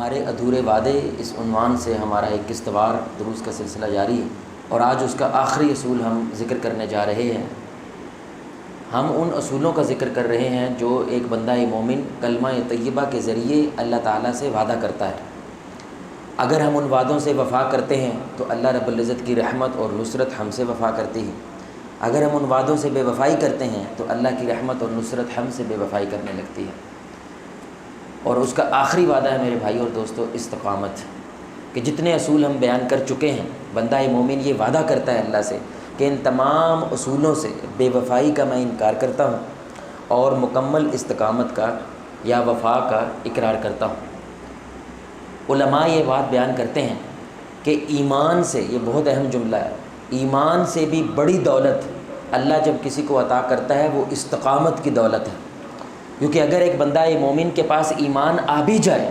ہمارے ادھورے وعدے اس عنوان سے ہمارا ایک قسطوار دروس کا سلسلہ جاری ہے، اور آج اس کا آخری اصول ہم ذکر کرنے جا رہے ہیں۔ ہم ان اصولوں کا ذکر کر رہے ہیں جو ایک بندہ مومن کلمہ طیبہ کے ذریعے اللہ تعالیٰ سے وعدہ کرتا ہے۔ اگر ہم ان وعدوں سے وفا کرتے ہیں تو اللہ رب العزت کی رحمت اور نصرت ہم سے وفا کرتی ہے۔ اگر ہم ان وعدوں سے بے وفائی کرتے ہیں تو اللہ کی رحمت اور نصرت ہم سے بے وفائی کرنے لگتی ہے۔ اور اس کا آخری وعدہ ہے میرے بھائی اور دوستو استقامت، کہ جتنے اصول ہم بیان کر چکے ہیں، بندہ مومن یہ وعدہ کرتا ہے اللہ سے کہ ان تمام اصولوں سے بے وفائی کا میں انکار کرتا ہوں اور مکمل استقامت کا یا وفا کا اقرار کرتا ہوں۔ علماء یہ بات بیان کرتے ہیں کہ ایمان سے، یہ بہت اہم جملہ ہے، ایمان سے بھی بڑی دولت اللہ جب کسی کو عطا کرتا ہے وہ استقامت کی دولت ہے۔ کیونکہ اگر ایک بندہ مومن کے پاس ایمان آ بھی جائے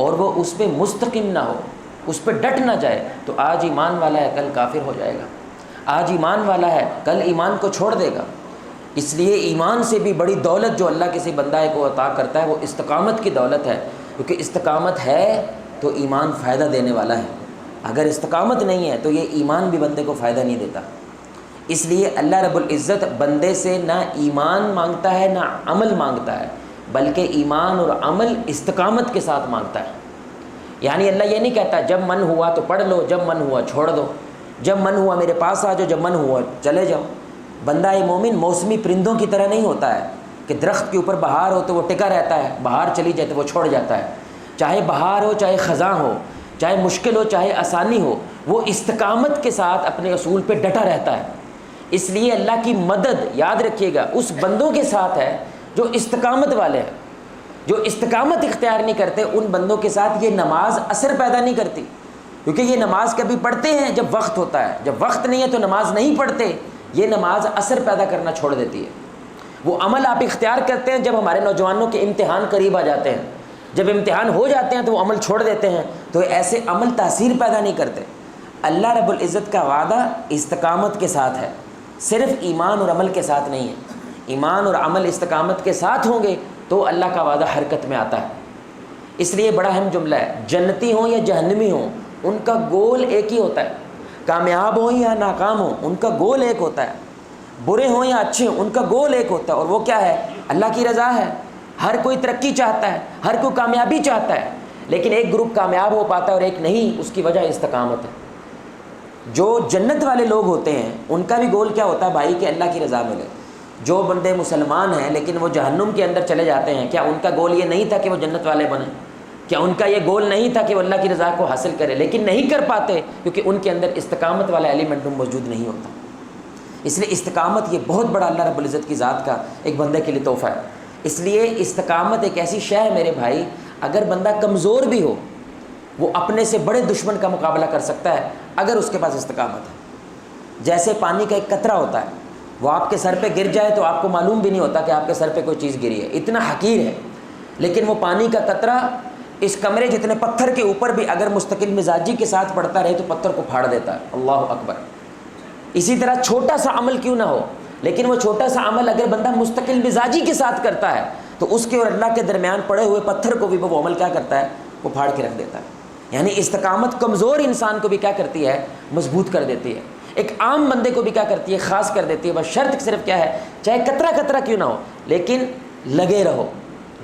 اور وہ اس پہ مستقیم نہ ہو، اس پہ ڈٹ نہ جائے، تو آج ایمان والا ہے کل کافر ہو جائے گا، آج ایمان والا ہے کل ایمان کو چھوڑ دے گا۔ اس لیے ایمان سے بھی بڑی دولت جو اللہ کسی بندہ کو عطا کرتا ہے وہ استقامت کی دولت ہے، کیونکہ استقامت ہے تو ایمان فائدہ دینے والا ہے، اگر استقامت نہیں ہے تو یہ ایمان بھی بندے کو فائدہ نہیں دیتا۔ اس لیے اللہ رب العزت بندے سے نہ ایمان مانگتا ہے نہ عمل مانگتا ہے، بلکہ ایمان اور عمل استقامت کے ساتھ مانگتا ہے۔ یعنی اللہ یہ نہیں کہتا جب من ہوا تو پڑھ لو، جب من ہوا چھوڑ دو، جب من ہوا میرے پاس آ جاؤ، جب من ہوا چلے جاؤ۔ بندہ مومن موسمی پرندوں کی طرح نہیں ہوتا ہے کہ درخت کے اوپر بہار ہو تو وہ ٹکا رہتا ہے، بہار چلی جائے تو وہ چھوڑ جاتا ہے۔ چاہے بہار ہو، چاہے خزاں ہو، چاہے مشکل ہو، چاہے آسانی ہو، وہ استقامت کے ساتھ اپنے اصول پہ ڈٹا رہتا ہے۔ اس لیے اللہ کی مدد، یاد رکھیے گا، اس بندوں کے ساتھ ہے جو استقامت والے ہیں۔ جو استقامت اختیار نہیں کرتے ان بندوں کے ساتھ یہ نماز اثر پیدا نہیں کرتی، کیونکہ یہ نماز کبھی پڑھتے ہیں جب وقت ہوتا ہے، جب وقت نہیں ہے تو نماز نہیں پڑھتے، یہ نماز اثر پیدا کرنا چھوڑ دیتی ہے۔ وہ عمل آپ اختیار کرتے ہیں جب ہمارے نوجوانوں کے امتحان قریب آ جاتے ہیں، جب امتحان ہو جاتے ہیں تو وہ عمل چھوڑ دیتے ہیں، تو ایسے عمل تاثیر پیدا نہیں کرتے۔ اللہ رب العزت کا وعدہ استقامت کے ساتھ ہے، صرف ایمان اور عمل کے ساتھ نہیں ہے۔ ایمان اور عمل استقامت کے ساتھ ہوں گے تو اللہ کا وعدہ حرکت میں آتا ہے۔ اس لیے بڑا اہم جملہ ہے، جنتی ہوں یا جہنمی ہوں ان کا گول ایک ہی ہوتا ہے، کامیاب ہوں یا ناکام ہوں ان کا گول ایک ہوتا ہے، برے ہوں یا اچھے ہوں ان کا گول ایک ہوتا ہے، اور وہ کیا ہے؟ اللہ کی رضا ہے۔ ہر کوئی ترقی چاہتا ہے، ہر کوئی کامیابی چاہتا ہے، لیکن ایک گروپ کامیاب ہو پاتا ہے اور ایک نہیں، اس کی وجہ استقامت ہے۔ جو جنت والے لوگ ہوتے ہیں ان کا بھی گول کیا ہوتا ہے بھائی؟ کہ اللہ کی رضا ملے۔ جو بندے مسلمان ہیں لیکن وہ جہنم کے اندر چلے جاتے ہیں، کیا ان کا گول یہ نہیں تھا کہ وہ جنت والے بنیں؟ کیا ان کا یہ گول نہیں تھا کہ وہ اللہ کی رضا کو حاصل کرے؟ لیکن نہیں کر پاتے کیونکہ ان کے اندر استقامت والا ایلیمنٹ موجود نہیں ہوتا۔ اس لیے استقامت یہ بہت بڑا اللہ رب العزت کی ذات کا ایک بندے کے لیے تحفہ ہے۔ اس لیے استقامت ایک ایسی شے ہے میرے بھائی، اگر بندہ کمزور بھی ہو وہ اپنے سے بڑے دشمن کا مقابلہ کر سکتا ہے اگر اس کے پاس استقامت ہے۔ جیسے پانی کا ایک قطرہ ہوتا ہے، وہ آپ کے سر پہ گر جائے تو آپ کو معلوم بھی نہیں ہوتا کہ آپ کے سر پہ کوئی چیز گری ہے، اتنا حقیر ہے، لیکن وہ پانی کا قطرہ اس کمرے جتنے پتھر کے اوپر بھی اگر مستقل مزاجی کے ساتھ پڑتا رہے تو پتھر کو پھاڑ دیتا ہے۔ اللہ اکبر۔ اسی طرح چھوٹا سا عمل کیوں نہ ہو، لیکن وہ چھوٹا سا عمل اگر بندہ مستقل مزاجی کے ساتھ کرتا ہے تو اس کے اور اللہ کے درمیان پڑے ہوئے پتھر کو بھی وہ عمل کیا کرتا ہے؟ وہ پھاڑ کے رکھ دیتا ہے۔ یعنی استقامت کمزور انسان کو بھی کیا کرتی ہے؟ مضبوط کر دیتی ہے۔ ایک عام بندے کو بھی کیا کرتی ہے؟ خاص کر دیتی ہے۔ بس شرط صرف کیا ہے؟ چاہے قطرہ قطرہ کیوں نہ ہو لیکن لگے رہو،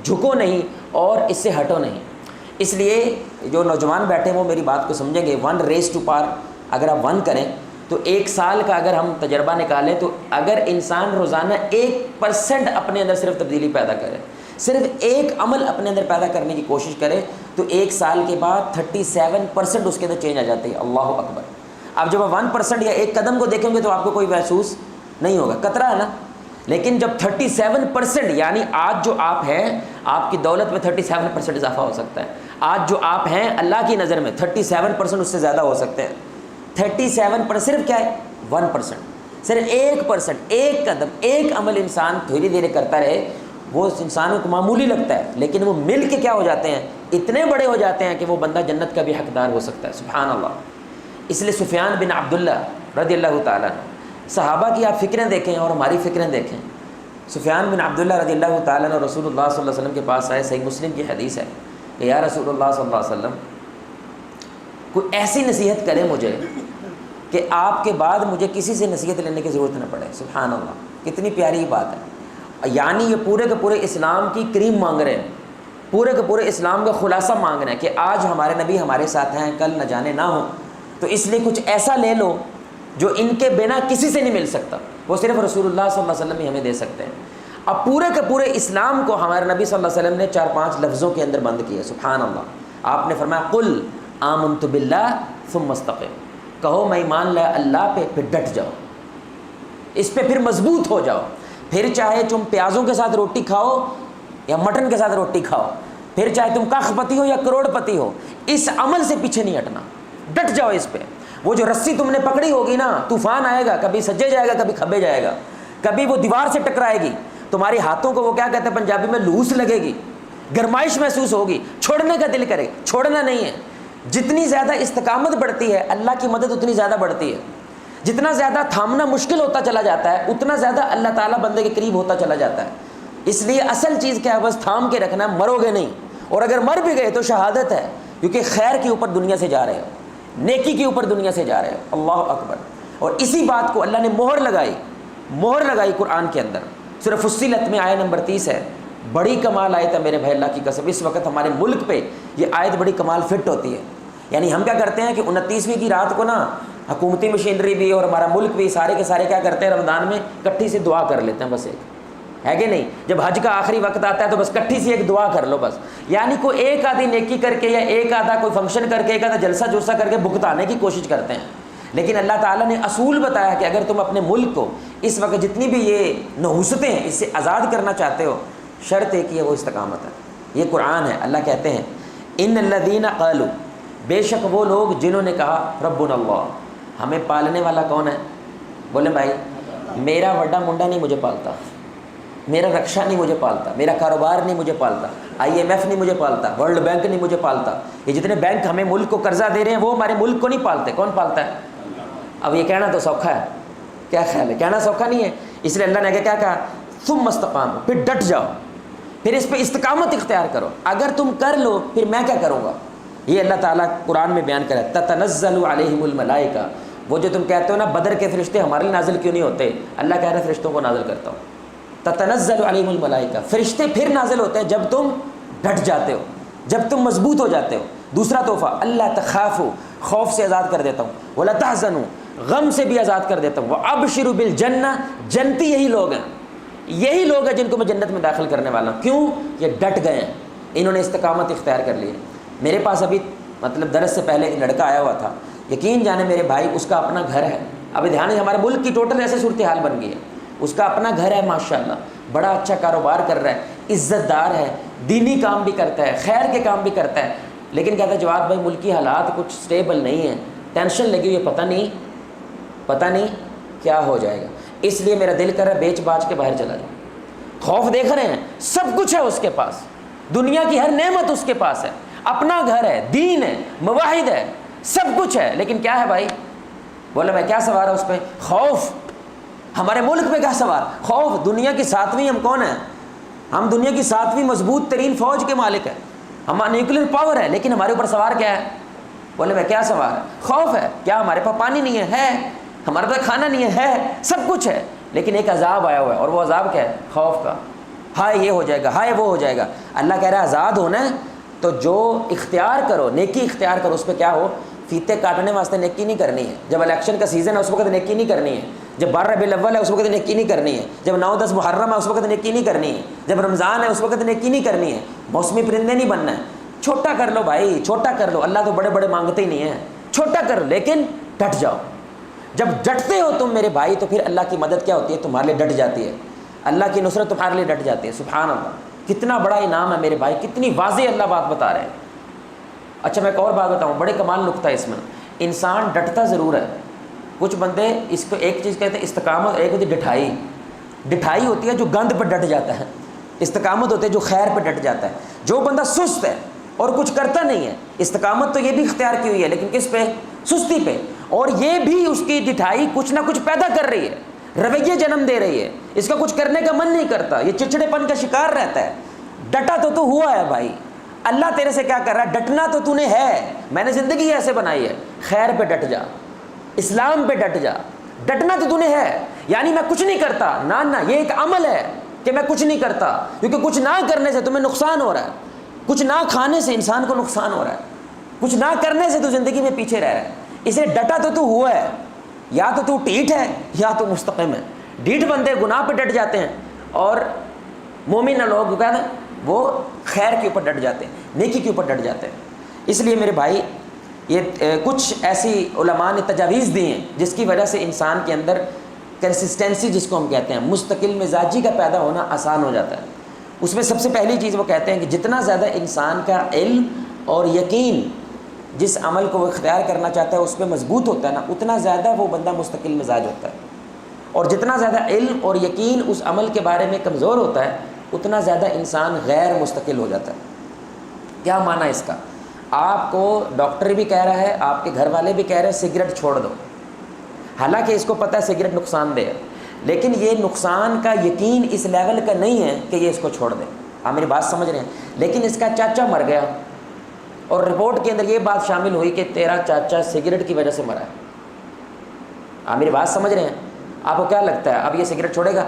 جھکو نہیں اور اس سے ہٹو نہیں۔ اس لیے جو نوجوان بیٹھے وہ میری بات کو سمجھیں گے، 1 ریز ٹو پار اگر آپ 1 کریں تو 1 سال کا اگر ہم تجربہ نکالیں تو اگر انسان روزانہ 1% اپنے اندر صرف تبدیلی پیدا کرے، صرف ایک عمل اپنے اندر پیدا کرنے کی کوشش کرے تو 1 سال کے بعد 37% اس کے اندر چینج آ جاتی ہے۔ اللہ اکبر۔ اب جب آپ 1% یا ایک قدم کو دیکھیں گے تو آپ کو کوئی محسوس نہیں ہوگا، قطرہ ہے نا، لیکن جب 37% یعنی آج جو آپ ہیں آپ کی دولت میں 37% اضافہ ہو سکتا ہے۔ آج جو آپ ہیں اللہ کی نظر میں 37% اس سے زیادہ ہو سکتے ہیں۔ 37% صرف کیا ہے؟ 1%، صرف 1%، ایک قدم، ایک عمل انسان دھیرے دھیرے کرتا رہے، وہ انسانوں کو معمولی لگتا ہے لیکن وہ مل کے کیا ہو جاتے ہیں؟ اتنے بڑے ہو جاتے ہیں کہ وہ بندہ جنت کا بھی حقدار ہو سکتا ہے۔ سبحان اللہ۔ اس لیے سفیان بن عبداللہ رضی اللہ تعالیٰ عنہ، صحابہ کی آپ فکریں دیکھیں اور ہماری فکریں دیکھیں۔ سفیان بن عبداللہ رضی اللہ تعالیٰ عنہ رسول اللہ صلی اللہ علیہ وسلم کے پاس آئے، صحیح مسلم کی حدیث ہے، کہ یا رسول اللہ صلی اللہ علیہ وسلم کوئی ایسی نصیحت کرے مجھے کہ آپ کے بعد مجھے کسی سے نصیحت لینے کی ضرورت نہ پڑے. سبحان اللہ, کتنی پیاری بات ہے. یعنی یہ پورے کے پورے اسلام کی کریم مانگ رہے ہیں, پورے کے پورے اسلام کا خلاصہ مانگ رہے ہیں کہ آج ہمارے نبی ہمارے ساتھ ہیں, کل نہ جانے نہ ہو, تو اس لیے کچھ ایسا لے لو جو ان کے بنا کسی سے نہیں مل سکتا, وہ صرف رسول اللہ صلی اللہ علیہ وسلم ہی ہمیں دے سکتے ہیں. اب پورے کے پورے اسلام کو ہمارے نبی صلی اللہ علیہ وسلم نے 4-5 لفظوں کے اندر بند کیا. سبحان اللہ. آپ نے فرمایا قل آمنت باللہ ثم استقم, کہو میں ایمان لایا اللہ پہ, پھر ڈٹ جاؤ, اس پہ پھر مضبوط ہو جاؤ. پھر چاہے تم پیازوں کے ساتھ روٹی کھاؤ یا مٹن کے ساتھ روٹی کھاؤ, پھر چاہے تم کاخ پتی ہو یا کروڑ پتی ہو, اس عمل سے پیچھے نہیں ہٹنا, ڈٹ جاؤ اس پہ. وہ جو رسی تم نے پکڑی ہوگی نا, طوفان آئے گا, کبھی سجے جائے گا, کبھی کھبے جائے گا, کبھی وہ دیوار سے ٹکرائے گی, تمہارے ہاتھوں کو وہ کیا کہتے ہیں پنجابی میں, لوس لگے گی, گرمائش محسوس ہوگی, چھوڑنے کا دل کرے, چھوڑنا نہیں ہے. جتنی زیادہ استقامت بڑھتی ہے اللہ کی مدد اتنی زیادہ بڑھتی ہے. جتنا زیادہ تھامنا مشکل ہوتا چلا جاتا ہے اتنا زیادہ اللہ تعالیٰ بندے کے قریب ہوتا چلا جاتا ہے. اس لیے اصل چیز کیا ہے, بس تھام کے رکھنا, مرو گے نہیں, اور اگر مر بھی گئے تو شہادت ہے, کیونکہ خیر کے اوپر دنیا سے جا رہے ہو, نیکی کے اوپر دنیا سے جا رہے ہو. اللہ اکبر. اور اسی بات کو اللہ نے مہر لگائی قرآن کے اندر. سورہ فصلت میں آیت نمبر 30 ہے. بڑی کمال آیت ہے میرے بھائی, اللہ کی قسم. اس وقت ہمارے ملک پہ یہ آیت بڑی کمال فٹ ہوتی ہے. یعنی ہم کیا کرتے ہیں کہ 29ویں کی رات کو نا, حکومتی مشینری بھی اور ہمارا ملک بھی سارے کے سارے کیا کرتے ہیں, رمضان میں کٹھی سے دعا کر لیتے ہیں, بس ایک ہے کہ نہیں. جب حج کا آخری وقت آتا ہے تو بس کٹھی سے ایک دعا کر لو بس. یعنی کوئی ایک آدھی نیکی کر کے یا ایک آدھا کوئی فنکشن کر کے, ایک آدھا جلسہ جلسہ کر کے بھگتانے کی کوشش کرتے ہیں. لیکن اللہ تعالیٰ نے اصول بتایا کہ اگر تم اپنے ملک کو اس وقت جتنی بھی یہ نحوستیں ہیں اس سے آزاد کرنا چاہتے ہو, شرط ایک ہی ہے, وہ استقامت ہے. یہ قرآن ہے. اللہ کہتے ہیں ان الذین قالوا, بے شک وہ لوگ جنہوں نے کہا ربنا اللہ, ہمیں پالنے والا کون ہے. بولے بھائی میرا وڈا منڈا نہیں مجھے پالتا, میرا رکشا نہیں مجھے پالتا, میرا کاروبار نہیں مجھے پالتا, IMF نہیں مجھے پالتا, ورلڈ بینک نہیں مجھے پالتا. یہ جتنے بینک ہمیں ملک کو قرضہ دے رہے ہیں وہ ہمارے ملک کو نہیں پالتے. کون پالتا ہے؟ اب یہ کہنا تو سوکھا ہے, کیا خیال ہے, کہنا سوکھا نہیں ہے. اس لیے اللہ نے کیا کہا, ثم استقاموا, پھر ڈٹ جاؤ, پھر اس پہ استقامت اختیار کرو. اگر تم کر لو پھر میں کیا کروں گا. یہ اللہ تعالیٰ قرآن میں بیان کرا, تتنزل علیہم الملائکہ. وہ جو تم کہتے ہو نا بدر کے فرشتے ہمارے لیے نازل کیوں نہیں ہوتے, اللہ کہہ رہا ہے فرشتوں کو نازل کرتا ہوں. تتنزل علیہم الملائکہ, فرشتے پھر نازل ہوتے ہیں جب تم ڈٹ جاتے ہو, جب تم مضبوط ہو جاتے ہو. دوسرا تحفہ, اللہ تخافوا, خوف سے آزاد کر دیتا ہوں, ولا تحزنوا, غم سے بھی آزاد کر دیتا ہوں, وابشروا بالجنہ, جنتی یہی لوگ ہیں, یہی لوگ ہیں جن کو میں جنت میں داخل کرنے والا ہوں. کیوں؟ یہ ڈٹ گئے ہیں, انہوں نے استقامت اختیار کر لی ہے. میرے پاس ابھی مطلب درس سے پہلے ایک لڑکا آیا ہوا تھا, یقین جانے میرے بھائی اس کا اپنا گھر ہے. ابھی دھیان ہے, ہمارے ملک کی ٹوٹل ایسے صورتحال بن گئی ہے. اس کا اپنا گھر ہے ماشاءاللہ, بڑا اچھا کاروبار کر رہا ہے, عزت دار ہے, دینی کام بھی کرتا ہے, خیر کے کام بھی کرتا ہے. لیکن کہتا ہے جواد بھائی ملکی حالات کچھ سٹیبل نہیں ہیں, ٹینشن لگی ہوئی ہے, پتہ نہیں کیا ہو جائے گا. اس لیے میرا دل کر رہا ہے بیچ باچ کے باہر چلا جائے. خوف دیکھ رہے ہیں, سب کچھ ہے اس کے پاس, دنیا کی ہر نعمت اس کے پاس ہے, اپنا گھر ہے, دین ہے, مواحد ہے, سب کچھ ہے, لیکن کیا ہے بھائی. بولے میں کیا سوار ہے اس پہ, خوف. ہمارے ملک میں کیا سوار, خوف. دنیا کی 7ویں ہم کون ہیں, ہم دنیا کی 7ویں مضبوط ترین فوج کے مالک ہیں, ہمارا نیوکلیر پاور ہے, لیکن ہمارے اوپر سوار کیا ہے. بولے میں کیا سوار ہے, خوف ہے. کیا ہمارے پاس پانی نہیں ہے, ہمارے پاس کھانا نہیں ہے, سب کچھ ہے, لیکن ایک عذاب آیا ہوا ہے, اور وہ عذاب کیا ہے, خوف کا. ہائے یہ ہو جائے گا, ہائے وہ ہو جائے گا. اللہ کہہ رہا ہے آزاد ہونا ہے تو جو اختیار کرو, نیکی اختیار کرو. اس پہ کیا ہو, فیتے کاٹنے واسطے نیکی نہیں کرنی ہے, جب الیکشن کا سیزن ہے اس وقت نیکی نہیں کرنی ہے, جب 12 ربیع الاول ہے اس وقت نیکی نہیں کرنی ہے, جب 9-10 محرم ہے اس وقت نیکی نہیں کرنی ہے, جب رمضان ہے اس وقت نیکی نہیں کرنی ہے. موسمی پرندے نہیں بننا ہے. چھوٹا کر لو بھائی, چھوٹا کر لو. اللہ تو بڑے بڑے مانگتے ہی نہیں ہیں, چھوٹا کر لو, لیکن ڈٹ جاؤ. جب ڈٹتے ہو تم میرے بھائی تو پھر اللہ کی مدد کیا ہوتی ہے, تمہارے لیے ڈٹ جاتی ہے. اللہ کی نصرت تمہارے لیے ڈٹ جاتی ہے. سبحان اللہ, کتنا بڑا انعام ہے میرے بھائی, کتنی واضح اللہ بات بتا رہے ہیں. اچھا میں ایک اور بات بتاؤں, بڑے کمال نقطہ ہے اس میں. انسان ڈٹتا ضرور ہے. کچھ بندے اس کو ایک چیز کہتے ہیں استقامت, ایک ہوتی ہے ڈٹھائی. ڈٹھائی ہوتی ہے جو گند پہ ڈٹ جاتا ہے, استقامت ہوتی ہے جو خیر پہ ڈٹ جاتا ہے. جو بندہ سست ہے اور کچھ کرتا نہیں ہے, استقامت تو یہ بھی اختیار کی ہوئی ہے, لیکن کس پہ, سستی پہ. اور یہ بھی اس کی ڈٹھائی کچھ نہ کچھ پیدا کر رہی ہے, رویے جنم دے رہی ہے, اس کا کچھ کرنے کا من نہیں کرتا, یہ چڑچڑے پن کا شکار رہتا ہے. ڈٹا تو ہوا ہے بھائی, اللہ تیرے سے کیا کر رہا ہے؟ ڈٹنا تو تو نے ہے، میں نے زندگی ایسے بنائی ہے، خیر پہ ڈٹ جا، اسلام پہ ڈٹ جا، ڈٹنا تو نے ہے. یعنی میں کچھ نہیں کرتا، نہ یہ ایک عمل ہے کہ میں کچھ نہیں کرتا، کیونکہ کچھ نہ کرنے سے تمہیں نقصان ہو رہا ہے، کچھ نہ کھانے سے انسان کو نقصان ہو رہا ہے، کچھ نہ کرنے سے تو زندگی میں پیچھے رہ رہا ہے. اسے ڈٹا تو ہوا ہے، یا تو ٹھیٹ ہے یا تو مستقیم ہے. ڈھیٹ بندے گناہ پہ ڈٹ جاتے ہیں، اور مومن لوگ کہتے ہیں وہ خیر کے اوپر ڈٹ جاتے ہیں، نیکی کے اوپر ڈٹ جاتے ہیں. اس لیے میرے بھائی یہ کچھ ایسی علماء نے تجاویز دی ہیں جس کی وجہ سے انسان کے اندر کنسسٹنسی، جس کو ہم کہتے ہیں مستقل مزاجی کا پیدا ہونا آسان ہو جاتا ہے. اس میں سب سے پہلی چیز وہ کہتے ہیں کہ جتنا زیادہ انسان کا علم اور یقین جس عمل کو وہ اختیار کرنا چاہتا ہے اس پہ مضبوط ہوتا ہے نا، اتنا زیادہ وہ بندہ مستقل مزاج ہوتا ہے. اور جتنا زیادہ علم اور یقین اس عمل کے بارے میں کمزور ہوتا ہے اتنا زیادہ انسان غیر مستقل ہو جاتا ہے. کیا معنی اس کا؟ آپ کو ڈاکٹر بھی کہہ رہا ہے، آپ کے گھر والے بھی کہہ رہے ہیں سگریٹ چھوڑ دو، حالانکہ اس کو پتہ ہے سگریٹ نقصان دہ ہے، لیکن یہ نقصان کا یقین اس لیول کا نہیں ہے کہ یہ اس کو چھوڑ دے. آپ میری بات سمجھ رہے ہیں؟ لیکن اس کا چاچا مر گیا اور رپورٹ کے اندر یہ بات شامل ہوئی کہ تیرا چاچا سگریٹ کی وجہ سے مرا ہے. آپ میری بات سمجھ رہے ہیں؟ آپ کو کیا لگتا ہے اب یہ سگریٹ چھوڑے گا؟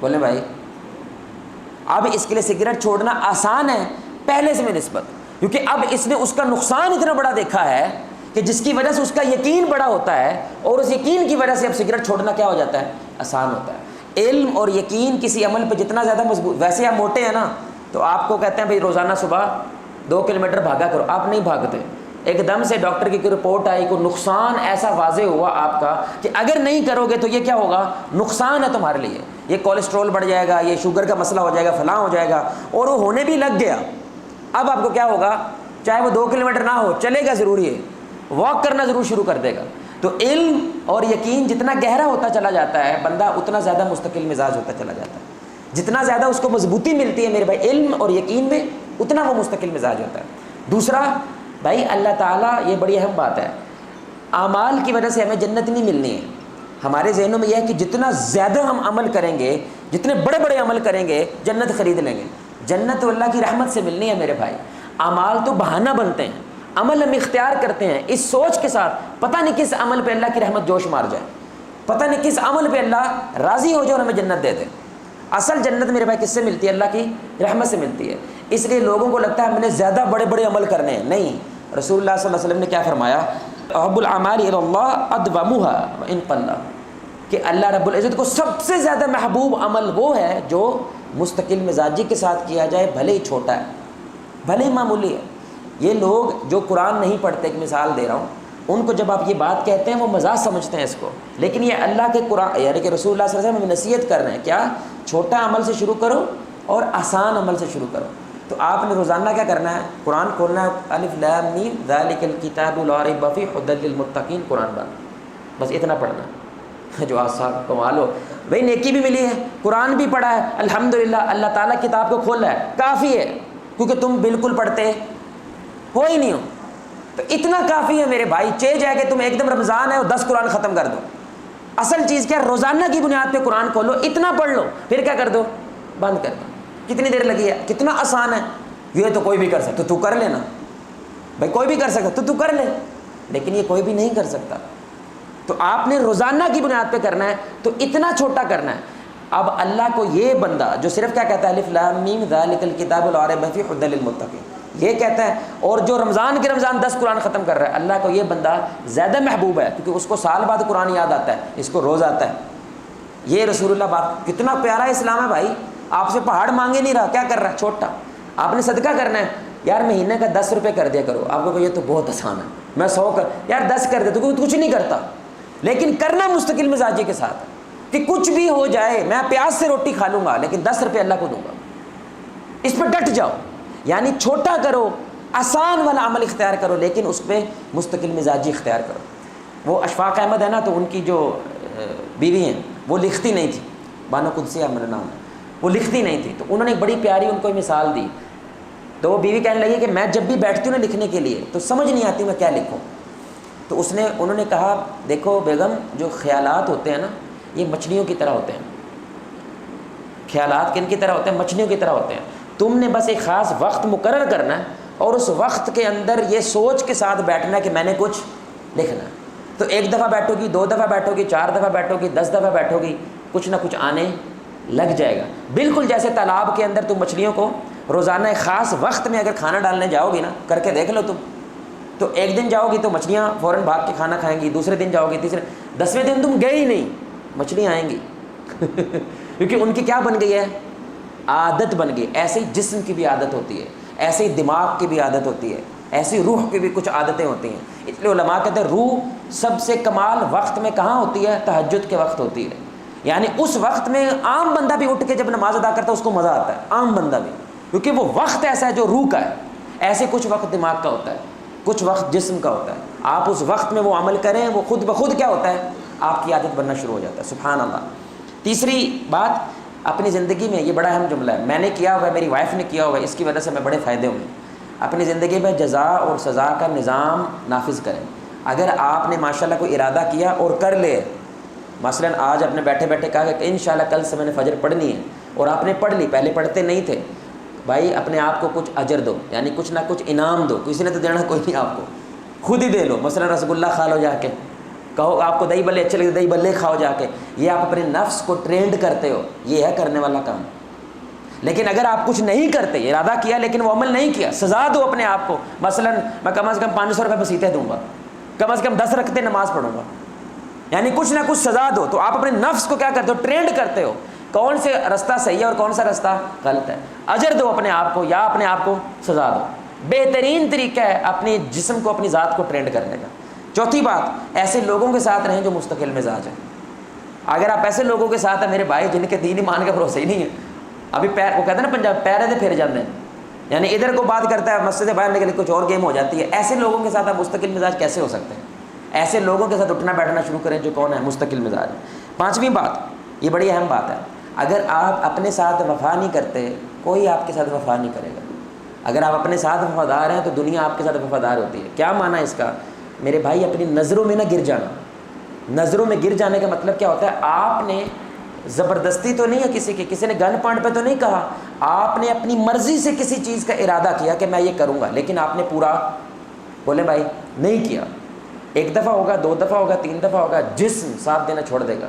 بولیں بھائی. اب اس کے لیے سگریٹ چھوڑنا آسان ہے پہلے سے میں نسبت، کیونکہ اب اس نے اس کا نقصان اتنا بڑا دیکھا ہے کہ جس کی وجہ سے اس کا یقین بڑا ہوتا ہے، اور اس یقین کی وجہ سے اب سگریٹ چھوڑنا کیا ہو جاتا ہے؟ آسان ہوتا ہے. علم اور یقین کسی عمل پہ جتنا زیادہ مضبوط، ویسے آپ موٹے ہیں نا تو آپ کو کہتے ہیں بھائی روزانہ صبح 2 کلومیٹر بھاگا کرو، آپ نہیں بھاگتے. ایک دم سے ڈاکٹر کی کوئی رپورٹ آئی، کوئی نقصان ایسا واضح ہوا آپ کا کہ اگر نہیں کرو گے تو یہ کیا ہوگا؟ نقصان ہے تمہارے لیے، یہ کولیسٹرول بڑھ جائے گا، یہ شوگر کا مسئلہ ہو جائے گا، فلاں ہو جائے گا، اور وہ ہونے بھی لگ گیا. اب آپ کو کیا ہوگا؟ چاہے وہ 2 کلومیٹر نہ ہو، چلے گا ضروری ہے، واک کرنا ضرور شروع کر دے گا. تو علم اور یقین جتنا گہرا ہوتا چلا جاتا ہے بندہ اتنا زیادہ مستقل مزاج ہوتا چلا جاتا ہے. جتنا زیادہ اس کو مضبوطی ملتی ہے میرے بھائی علم اور یقین میں، اتنا وہ مستقل مزاج ہوتا ہے. دوسرا بھائی اللہ تعالیٰ، یہ بڑی اہم بات ہے، اعمال کی وجہ سے ہمیں جنت نہیں ملنی ہے. ہمارے ذہنوں میں یہ ہے کہ جتنا زیادہ ہم عمل کریں گے، جتنے بڑے بڑے عمل کریں گے، جنت خرید لیں گے. جنت تو اللہ کی رحمت سے ملنی ہے میرے بھائی. اعمال تو بہانہ بنتے ہیں، عمل ہم اختیار کرتے ہیں اس سوچ کے ساتھ پتہ نہیں کس عمل پہ اللہ کی رحمت جوش مار جائے، پتہ نہیں کس عمل پہ اللہ راضی ہو جائے اور ہمیں جنت دے دے. اصل جنت میرے بھائی کس سے ملتی ہے؟ اللہ کی رحمت سے ملتی ہے. اس لیے لوگوں کو لگتا ہے ہم نے زیادہ بڑے بڑے عمل کرنے ہیں. نہیں، رسول اللہ صلی اللہ علیہ وسلم نے کیا فرمایا؟ احب الاعمال الی اللہ ادومها وان قل، کہ اللہ رب العزت کو سب سے زیادہ محبوب عمل وہ ہے جو مستقل مزاجی کے ساتھ کیا جائے، بھلے ہی چھوٹا ہے، بھلے ہی معمولی ہے. یہ لوگ جو قرآن نہیں پڑھتے، ایک مثال دے رہا ہوں، ان کو جب آپ یہ بات کہتے ہیں وہ مزاح سمجھتے ہیں اس کو، لیکن یہ اللہ کے قرآن یعنی کہ رسول اللہ صلی اللہ علیہ وسلم نصیحت کر رہے ہیں کیا؟ چھوٹا عمل سے شروع کرو اور آسان عمل سے شروع کرو. تو آپ نے روزانہ کیا کرنا ہے؟ قرآن کھولنا ہے، الف لام میم ذالک الکتاب لا ریب فیہ ھدی للمتقین، قرآن بس اتنا پڑھنا ہے. جو آسان کمال ہو بھائی، نیکی بھی ملی ہے، قرآن بھی پڑھا ہے، الحمدللہ، اللہ تعالیٰ کتاب کو کھولا ہے، کافی ہے، کیونکہ تم بالکل پڑھتے ہو ہی نہیں ہو. تو اتنا کافی ہے میرے بھائی. جائے کہ تم ایک دم رمضان ہے اور 10 قرآن ختم کر دو. اصل چیز کیا؟ روزانہ کی بنیاد پہ قرآن کھولو، اتنا پڑھ لو، پھر کیا کر دو؟ بند کر دو. کتنی دیر لگی ہے؟ کتنا آسان ہے. یہ تو کوئی بھی کر سکتا، تو کر لینا بھائی، کوئی بھی کر سکتا تو کر لے، لیکن یہ کوئی بھی نہیں کر سکتا. تو آپ نے روزانہ کی بنیاد پہ کرنا ہے، تو اتنا چھوٹا کرنا ہے. اب اللہ کو یہ بندہ جو صرف کیا کہتا ہے الف لام میم ذالک الکتاب لا ریب فیہ ھدی للمتقین، یہ کہتا ہے، اور جو رمضان کے رمضان 10 قرآن ختم کر رہا ہے، اللہ کو یہ بندہ زیادہ محبوب ہے، کیونکہ اس کو سال بعد قرآن یاد آتا ہے، اس کو روز آتا ہے. یہ رسول اللہ بات، کتنا پیارا اسلام ہے بھائی. آپ سے پہاڑ مانگے نہیں رہا، کیا کر رہا ہے؟ چھوٹا. آپ نے صدقہ کرنا ہے، یار مہینے کا 10 روپے کر دیا کرو. آپ کو یہ تو بہت آسان ہے، میں 100 کر، یار 10 کر دے تو کچھ نہیں کرتا، لیکن کرنا مستقل مزاجی کے ساتھ کہ کچھ بھی ہو جائے میں پیاز سے روٹی کھا لوں گا لیکن 10 روپے اللہ کو دوں گا. اس پہ ڈٹ جاؤ، یعنی چھوٹا کرو، آسان والا عمل اختیار کرو، لیکن اس پہ مستقل مزاجی اختیار کرو. وہ اشفاق احمد ہے نا، تو ان کی جو بیوی ہیں وہ لکھتی نہیں تھی، بانو قدسیہ میرا نام ہے، وہ لکھتی نہیں تھی. تو انہوں نے ایک بڑی پیاری ان کو مثال دی. تو وہ بیوی کہنے لگی کہ میں جب بھی بیٹھتی ہوں نا لکھنے کے لیے تو سمجھ نہیں آتی میں کیا لکھوں. تو انہوں نے کہا دیکھو بیگم، جو خیالات ہوتے ہیں نا یہ مچھلیوں کی طرح ہوتے ہیں. خیالات کن کی طرح ہوتے ہیں؟ مچھلیوں کی طرح ہوتے ہیں. تم نے بس ایک خاص وقت مقرر کرنا ہے اور اس وقت کے اندر یہ سوچ کے ساتھ بیٹھنا ہے کہ میں نے کچھ لکھنا ہے. تو 1 دفعہ بیٹھو گی، 2 دفعہ بیٹھو گی، 4 دفعہ بیٹھو گی، 10 دفعہ بیٹھو گی، کچھ نہ کچھ آنے لگ جائے گا. بالکل جیسے تالاب کے اندر تم مچھلیوں کو روزانہ ایک خاص وقت میں اگر کھانا ڈالنے جاؤ گی نا، کر کے دیکھ لو تم، تو ایک دن جاؤ گی تو مچھلیاں فوراً بھاگ کے کھانا کھائیں گی، دوسرے دن جاؤ گی، تیسرے، 10ویں دن تم گئے ہی نہیں، مچھلیاں آئیں گی کیونکہ ان کی کیا بن گئی ہے؟ عادت بن گئی. ایسے ہی جسم کی بھی عادت ہوتی ہے، ایسے ہی دماغ کی بھی عادت ہوتی ہے، ایسی روح کی بھی کچھ عادتیں ہوتی ہیں. اس لیے علماء کہتے ہیں روح سب سے کمال وقت میں کہاں ہوتی ہے؟ تہجد کے وقت ہوتی ہے. یعنی اس وقت میں عام بندہ بھی اٹھ کے جب نماز ادا کرتا ہے اس کو مزہ آتا ہے، عام بندہ بھی، کیونکہ وہ وقت ایسا ہے جو روح کا ہے. ایسے کچھ وقت دماغ کا ہوتا ہے، کچھ وقت جسم کا ہوتا ہے. آپ اس وقت میں وہ عمل کریں، وہ خود بخود کیا ہوتا ہے؟ آپ کی عادت بننا شروع ہو جاتا ہے. سبحان اللہ. تیسری بات اپنی زندگی میں، یہ بڑا اہم جملہ ہے، میں نے کیا ہوا ہے، میری وائف نے کیا ہوا ہے، اس کی وجہ سے میں بڑے فائدے ہوئے. اپنی زندگی میں جزا اور سزا کا نظام نافذ کریں. اگر آپ نے ماشاءاللہ کوئی ارادہ کیا اور کر لے، مثلا آج اپنے بیٹھے بیٹھے کہا کہ انشاءاللہ کل سے میں نے فجر پڑھنی ہے، اور آپ نے پڑھ لی، پہلے پڑھتے نہیں تھے، بھائی اپنے آپ کو کچھ اجر دو، یعنی کچھ نہ کچھ انعام دو. کسی نے تو دینا کوئی نہیں، آپ کو خود ہی دے لو. مثلا رسگلہ کھا لو جا کے، کہو آپ کو دہی بلے اچھے لگتے دہی بلے کھاؤ جا کے. یہ آپ اپنے نفس کو ٹرینڈ کرتے ہو، یہ ہے کرنے والا کام. لیکن اگر آپ کچھ نہیں کرتے، ارادہ کیا لیکن وہ عمل نہیں کیا، سزا دو اپنے آپ کو. مثلا میں کم از کم 500 روپے بسیتے دوں گا، کم از کم 10 رکعتیں نماز پڑھوں گا، یعنی کچھ نہ کچھ سزا دو. تو آپ اپنے نفس کو کیا کرتے ہو؟ ٹرینڈ کرتے ہو، کون سے رستہ صحیح ہے اور کون سا رستہ غلط ہے. اجر دو اپنے آپ کو یا اپنے آپ کو سزا دو. بہترین طریقہ ہے اپنی جسم کو، اپنی ذات کو ٹرینڈ کرنے کا. چوتھی بات، ایسے لوگوں کے ساتھ رہیں جو مستقل مزاج ہیں. اگر آپ ایسے لوگوں کے ساتھ ہیں میرے بھائی جن کے دین ایمان کا بھروسہ ہی نہیں ہے، ابھی پیر، وہ کہتے ہیں نا پنجاب، پیرے دے پھر جاتے ہیں، یعنی ادھر کو بات کرتا ہے مسجد سے باہر نکل کچھ اور گیم ہو جاتی ہے. ایسے لوگوں کے ساتھ آپ مستقل مزاج کیسے ہو سکتے ہیں؟ ایسے لوگوں کے ساتھ اٹھنا بیٹھنا شروع کریں جو کون ہے؟ مستقل مزاج. 5ویں بات، یہ بڑی اہم بات ہے، اگر آپ اپنے ساتھ وفا نہیں کرتے کوئی آپ کے ساتھ وفا نہیں کرے گا. اگر آپ اپنے ساتھ وفادار ہیں تو دنیا آپ کے ساتھ وفادار ہوتی ہے. کیا معنی اس کا میرے بھائی؟ اپنی نظروں میں نہ گر جانا. نظروں میں گر جانے کا مطلب کیا ہوتا ہے؟ آپ نے زبردستی تو نہیں ہے، کسی نے گن پوائنٹ پہ تو نہیں کہا، آپ نے اپنی مرضی سے کسی چیز کا ارادہ کیا کہ میں یہ کروں گا، لیکن آپ نے پورا بولے بھائی نہیں کیا. 1 دفعہ ہوگا، 2 دفعہ ہوگا، 3 دفعہ ہوگا، جسم ساتھ دینا چھوڑ دے گا،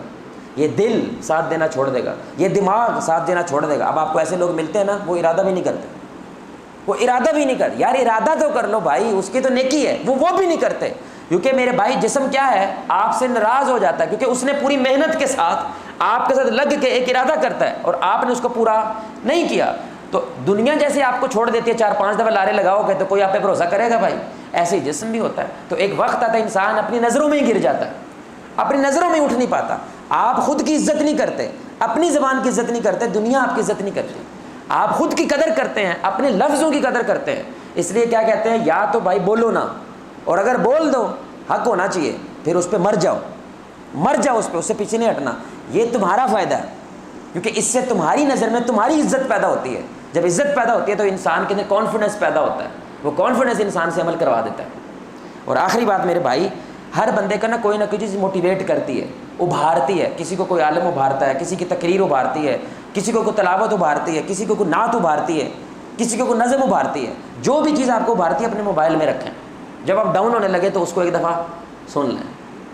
یہ دل ساتھ دینا چھوڑ دے گا، یہ دماغ ساتھ دینا چھوڑ دے گا. اب آپ کو ایسے لوگ ملتے ہیں نا، وہ ارادہ بھی نہیں کرتے، وہ ارادہ بھی نہیں کرتے. یار ارادہ تو کر لو بھائی، اس کی تو نیکی ہے، وہ بھی نہیں کرتے. کیونکہ میرے بھائی جسم کیا ہے؟ آپ سے ناراض ہو جاتا ہے، کیونکہ اس نے پوری محنت کے ساتھ آپ کے ساتھ لگ کے ایک ارادہ کرتا ہے اور آپ نے اس کو پورا نہیں کیا. تو دنیا جیسے آپ کو چھوڑ دیتی ہے، 4-5 دفعہ لارے لگاؤ گے تو کوئی آپ پہ بھروسہ کرے گا بھائی؟ ایسے ہی جسم بھی ہوتا ہے. تو ایک وقت آتا ہے انسان اپنی نظروں میں ہی گر جاتا ہے، اپنی نظروں میں اٹھ نہیں پاتا. آپ خود کی عزت نہیں کرتے، اپنی زبان کی عزت نہیں کرتے، دنیا آپ کی عزت نہیں کرتی. آپ خود کی قدر کرتے ہیں، اپنے لفظوں کی قدر کرتے ہیں. اس لیے کیا کہتے ہیں؟ یا تو بھائی بولو نا، اور اگر بول دو حق ہونا چاہیے، پھر اس پہ مر جاؤ اس پہ، اس سے پیچھے نہیں ہٹنا. یہ تمہارا فائدہ ہے، کیونکہ اس سے تمہاری نظر میں تمہاری عزت پیدا ہوتی ہے. جب عزت پیدا ہوتی ہے تو انسان کے اندر کانفیڈنس پیدا ہوتا ہے، وہ کانفیڈنس انسان سے عمل کروا دیتا ہے. اور آخری بات میرے بھائی، ہر بندے کا نا کوئی نہ کوئی چیز موٹیویٹ کرتی ہے، ابھارتی ہے. کسی کو کوئی عالم ابھارتا ہے، کسی کی تقریر ابھارتی ہے، کسی کو کوئی تلاوت ابھارتی ہے، کسی کو کوئی نعت ابھارتی ہے، کسی کو کوئی نظم ابھارتی ہے. جو بھی چیز آپ کو ابھارتی ہے اپنے موبائل میں رکھیں. جب آپ ڈاؤن ہونے لگے تو اس کو ایک دفعہ سن لیں،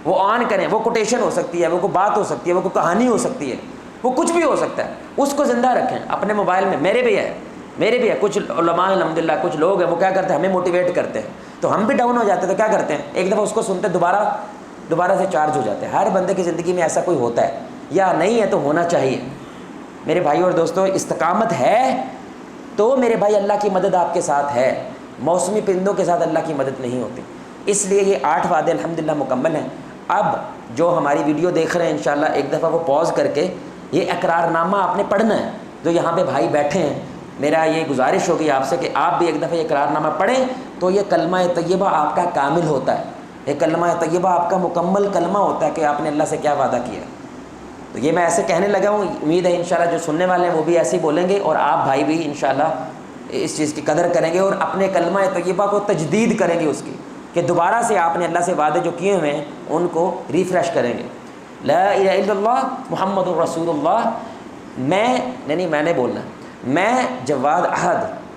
وہ آن کریں. وہ کوٹیشن ہو سکتی ہے، وہ کوئی بات ہو سکتی ہے، وہ کوئی کہانی ہو سکتی ہے، وہ کچھ بھی ہو سکتا ہے. اس کو زندہ رکھیں اپنے موبائل میں. میرے بھی ہے کچھ علماء الحمدللہ، کچھ لوگ ہیں وہ کیا کرتے ہیں؟ ہمیں موٹیویٹ کرتے ہیں. تو ہم بھی ڈاؤن ہو جاتے ہیں تو کیا کرتے ہیں؟ ایک دفعہ اس کو سنتے دوبارہ سے چارج ہو جاتے ہیں. ہر بندے کی زندگی میں ایسا کوئی ہوتا ہے یا نہیں ہے؟ تو ہونا چاہیے. میرے بھائیو اور دوستو، استقامت ہے تو میرے بھائی اللہ کی مدد آپ کے ساتھ ہے. موسمی پرندوں کے ساتھ اللہ کی مدد نہیں ہوتی. اس لیے یہ 8 وعدے الحمدللہ مکمل ہیں. اب جو ہماری ویڈیو دیکھ رہے ہیں انشاءاللہ ایک دفعہ وہ پاز کر کے یہ اقرار نامہ آپ نے پڑھنا ہے. جو یہاں پہ بھائی بیٹھے ہیں، میرا یہ گزارش ہوگی آپ سے کہ آپ بھی ایک دفعہ یہ اقرار نامہ پڑھیں تو یہ کلمہ طیبہ آپ کا کامل ہوتا ہے. یہ کلمہ طیبہ آپ کا مکمل کلمہ ہوتا ہے کہ آپ نے اللہ سے کیا وعدہ کیا. تو یہ میں ایسے کہنے لگا ہوں، امید ہے انشاءاللہ جو سننے والے ہیں وہ بھی ایسے ہی بولیں گے، اور آپ بھائی بھی انشاءاللہ اس چیز کی قدر کریں گے اور اپنے کلمہ طیبہ کو تجدید کریں گے اس کی، کہ دوبارہ سے آپ نے اللہ سے وعدے جو کیے ہوئے ہیں ان کو ریفریش کریں گے. لا الہ الا اللہ محمد الرسول اللہ. میں نے بولنا میں جواد احد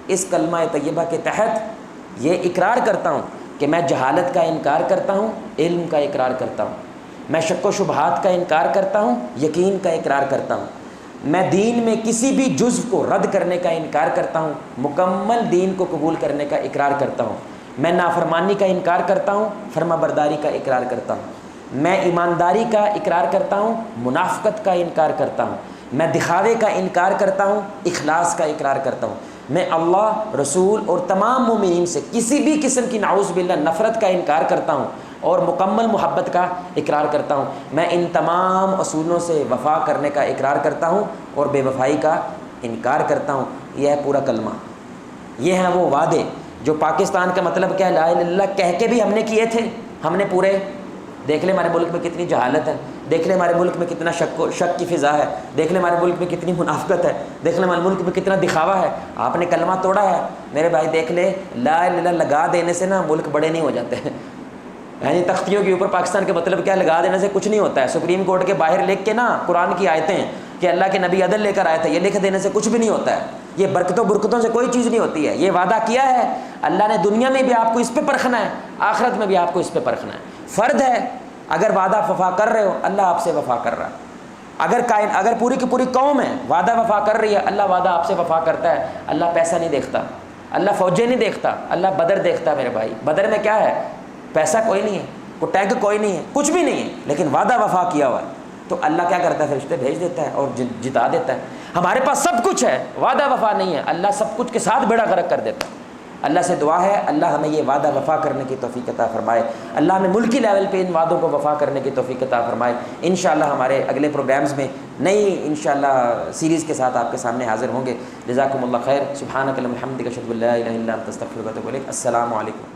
اس کلمہ طیبہ کے تحت یہ اقرار کرتا ہوں کہ میں جہالت کا انکار کرتا ہوں، علم کا اقرار کرتا ہوں، میں شک و شبہات کا انکار کرتا ہوں، یقین کا اقرار کرتا ہوں، میں دین میں کسی بھی جزو کو رد کرنے کا انکار کرتا ہوں، مکمل دین کو قبول کرنے کا اقرار کرتا ہوں، میں نافرمانی کا انکار کرتا ہوں، فرما برداری کا اقرار کرتا ہوں، میں ایمانداری کا اقرار کرتا ہوں، منافقت کا انکار کرتا ہوں، میں دکھاوے کا انکار کرتا ہوں، اخلاص کا اقرار کرتا ہوں، میں اللہ، رسول اور تمام مومنین سے کسی بھی قسم کی نعوذ باللہ نفرت کا انکار کرتا ہوں اور مکمل محبت کا اقرار کرتا ہوں، میں ان تمام اصولوں سے وفا کرنے کا اقرار کرتا ہوں اور بے وفائی کا انکار کرتا ہوں۔ یہ ہے پورا کلمہ، یہ ہیں وہ وعدے جو پاکستان کا مطلب کیا ہے، لا الہ الا اللہ کہہ کے بھی ہم نے کیے تھے، ہم نے پورے۔ دیکھ لیں ہمارے ملک میں کتنی جہالت ہے، دیکھ لیں ہمارے ملک میں کتنا شک کی فضا ہے، دیکھ لیں ہمارے ملک میں کتنی منافقت ہے، دیکھ لیں ہمارے ملک میں کتنا دکھاوا ہے۔ آپ نے کلمہ توڑا ہے میرے بھائی، دیکھ لیں لا الہ الا اللہ لگا دینے سے نا ملک بڑے نہیں ہو جاتے ہیں، یعنی تختیوں کے اوپر پاکستان کے مطلب کیا، لگا دینے سے کچھ نہیں ہوتا ہے۔ سپریم کورٹ کے باہر لکھ کے نا قرآن کی آیتیں کہ اللہ کے نبی عدل لے کر آئے تھے، یہ لکھ دینے سے کچھ بھی نہیں ہوتا ہے، یہ برکتوں سے کوئی چیز نہیں ہوتی ہے۔ یہ وعدہ کیا ہے اللہ نے، دنیا میں بھی آپ کو اس پہ پرکھنا ہے، آخرت میں بھی آپ کو اس پہ پرکھنا ہے۔ فرض ہے اگر وعدہ وفا کر رہے ہو اللہ آپ سے وفا کر رہا ہے، اگر پوری کی پوری قوم ہے وعدہ وفا کر رہی ہے، اللہ وعدہ آپ سے وفا کرتا ہے۔ اللہ پیسہ نہیں دیکھتا، اللہ فوجیں نہیں دیکھتا، اللہ بدر دیکھتا ہے میرے بھائی۔ بدر میں کیا ہے، پیسہ کوئی نہیں ہے، کوئی ٹینک کوئی نہیں ہے، کچھ بھی نہیں ہے، لیکن وعدہ وفا کیا ہوا ہے، تو اللہ کیا کرتا ہے، فرشتے بھیج دیتا ہے اور جتا دیتا ہے۔ ہمارے پاس سب کچھ ہے، وعدہ وفا نہیں ہے، اللہ سب کچھ کے ساتھ بیڑا غرق کر دیتا ہے۔ اللہ سے دعا ہے اللہ ہمیں یہ وعدہ وفا کرنے کی توفیق عطا فرمائے، اللہ ہمیں ملکی لیول پہ ان وعدوں کو وفا کرنے کی توفیق عطا فرمائے۔ انشاءاللہ ہمارے اگلے پروگرامز میں نئی انشاءاللہ سیریز کے ساتھ آپ کے سامنے حاضر ہوں گے۔ جزاکم اللہ خیر، سبحانک اللہم وبحمدک، اشہد ان لا الہ الا انت، استغفرک و اتوب الیک۔ السلام علیکم۔